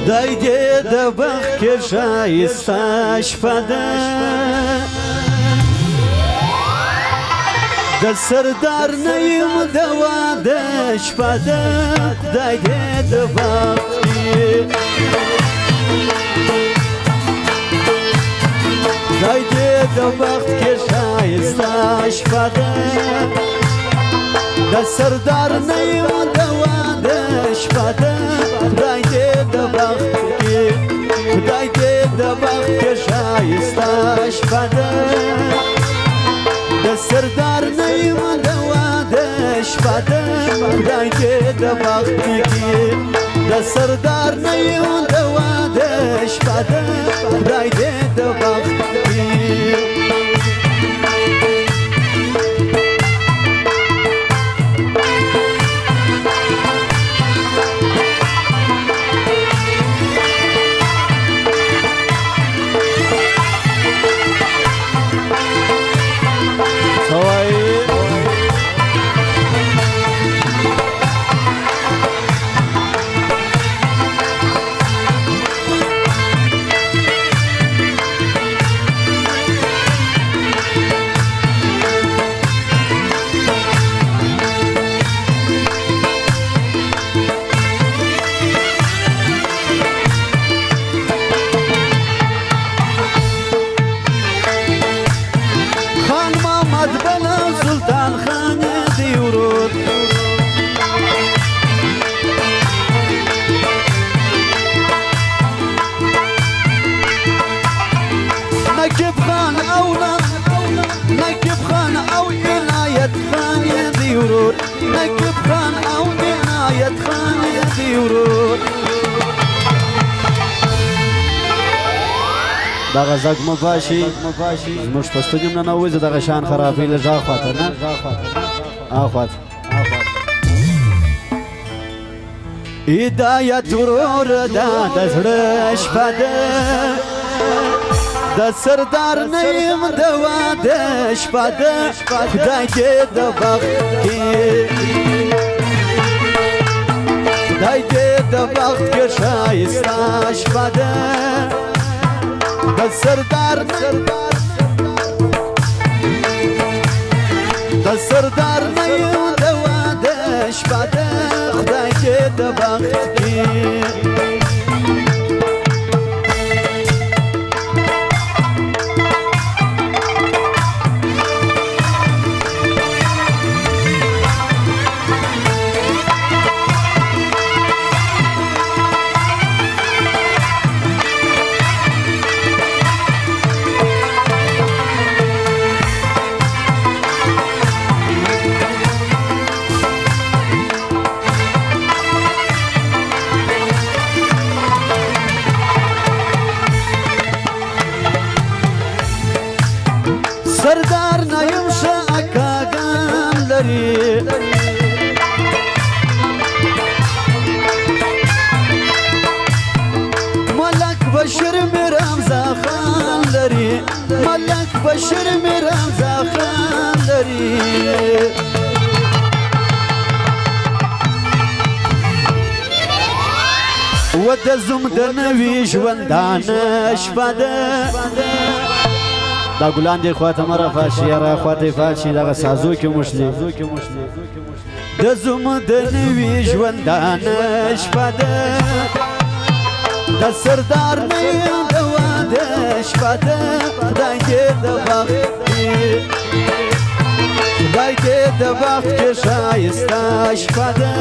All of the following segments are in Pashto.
خدای دې د بخت کې ښایسته شپه ده د سردار نه یم د واده شپه ده خدای دې د بخت کې خدای دې د بخت کې ښایسته شپه ده د سردار نه یم د واده شپه ده خدای دې د بخت کې خدای دې د بخت کې ښایسته شپه ده د سردار نه یم د واده شپه ده خدای دې د بخت کې د سردار نه یم د واده شپه ده خدای دې د بخت کې سلطان خان دی ورود نقیب خان او نقیب خان او عنایت خان دی ورود نقیب خان او عنایت خان دی ورود دغه زګ مفاشي زموږ په ستونیم نه نوځي دغه شان خرابې لږه اخواته نه اخوات هدایت ورور دا د زړه شپه ده د سردار نه یم د واده شپه ده خدای دې د بخت کې خدای دې د بخت کې ښایسته شپه ده د سردار نه یم د واده شپه ده خدای دې د بخت کې سردار نه یم ښه اکاګان لري ملک بشیر مې رمزا خان لري ملک بشیر مې رمزا خان لري و د زوم د نوي ژوندانه شپه ده دا ګلان دی خواته مره فاشي را خواته فاشي دغه سازو کې مشلي د زوم د نوي ژوندانه شپه ده د سردار نه یم د واده شپه ده خدای دې د بخت کې خدای دې د بخت کې ښایسته شپه ده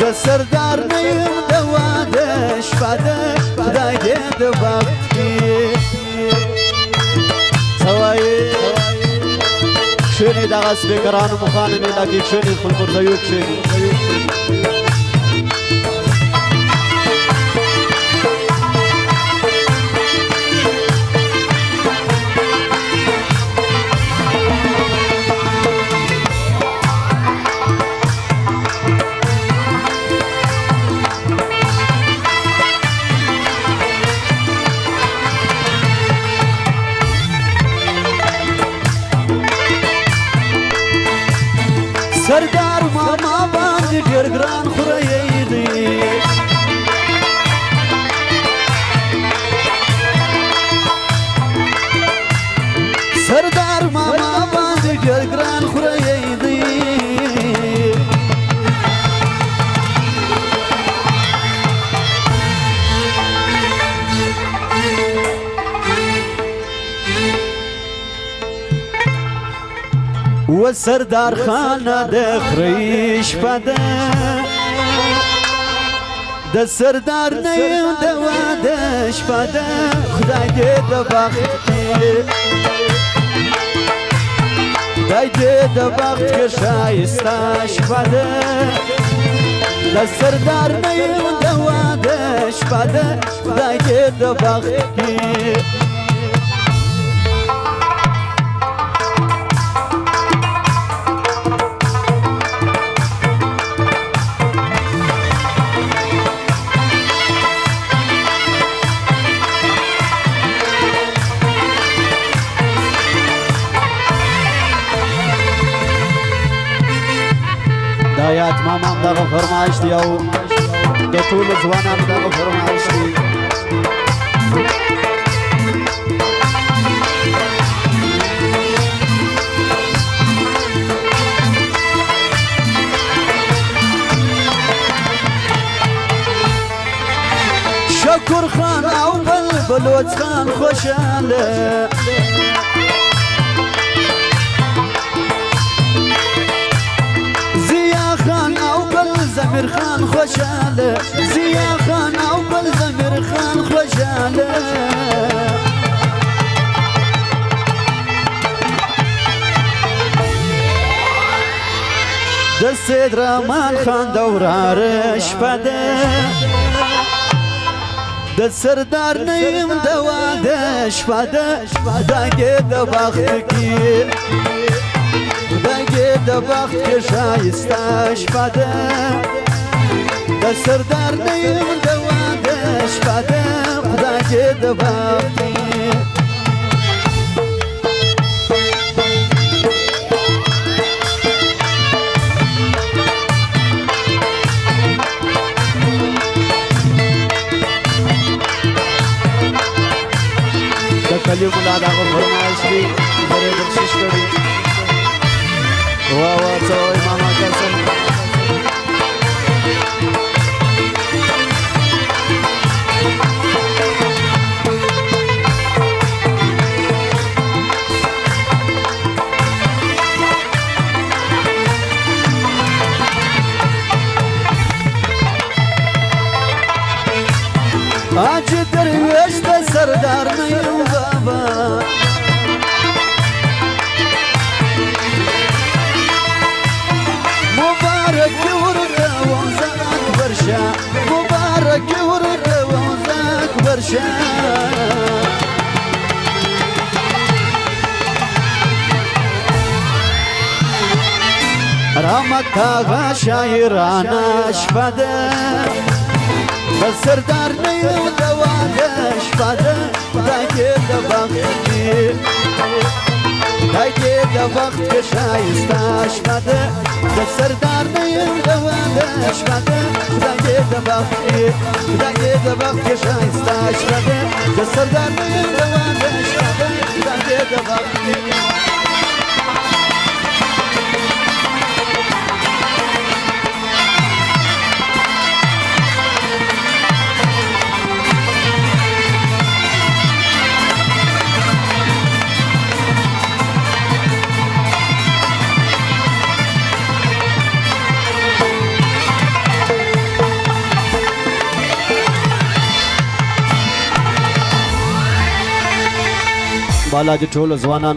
د سردار نه یم د واده شپه ده خدای دې د بخت کې کښېنئ دغه سپیکرانو مخانه مې لګي کښېنئ خپل پر ځایو کښېنئ سردار ماما باندې ډېر ګران خورې دی و سردار خانه د خریش پده د سردار نیم د واده شپه ده خدای دې د بخت کې خدای دې د بخت کې ښایسته شپه ده د سردار نیم د واده شپه ده خدای دې د بخت کې دا یاد مامام دغه فرمایش دی او د ټول ځوانانو دغه فرمایش دی شکر خان او بلوچ خان خوشاله زمیر خان خوشاله زیا خان او بل زمیر خان خوشاله د سید رحمان خان دوراره شپه ده د سردار نیم د واده شپه ده خدای دې د بخت کې خدای دې د بخت کې ښایسته شپه ده د سردار نیم د واده شپه ده خدای دې د بخت کې د کلیو ملا دغه فرمایش دی زه یې بخشش کړی واه واه څه وایي ماما قسم آج درویش د سردار نیم بابا مبارک ورته ومزه اکبر شاه مبارک ورته ومزه اکبر شاه رحمت آغا شاعرانه شپه ده د سردار نیم د واده شپه ده خدای دې د بخت کې خدای دې د بخت کې ښایسته شپه ده د سردار نیم د واده شپه ده خدای دې د بخت کې خدای دې د بخت کې ښایسته شپه ده د سردار نیم د واده شپه ده خدای دې د بخت کې بالا د ټولو ځوانانو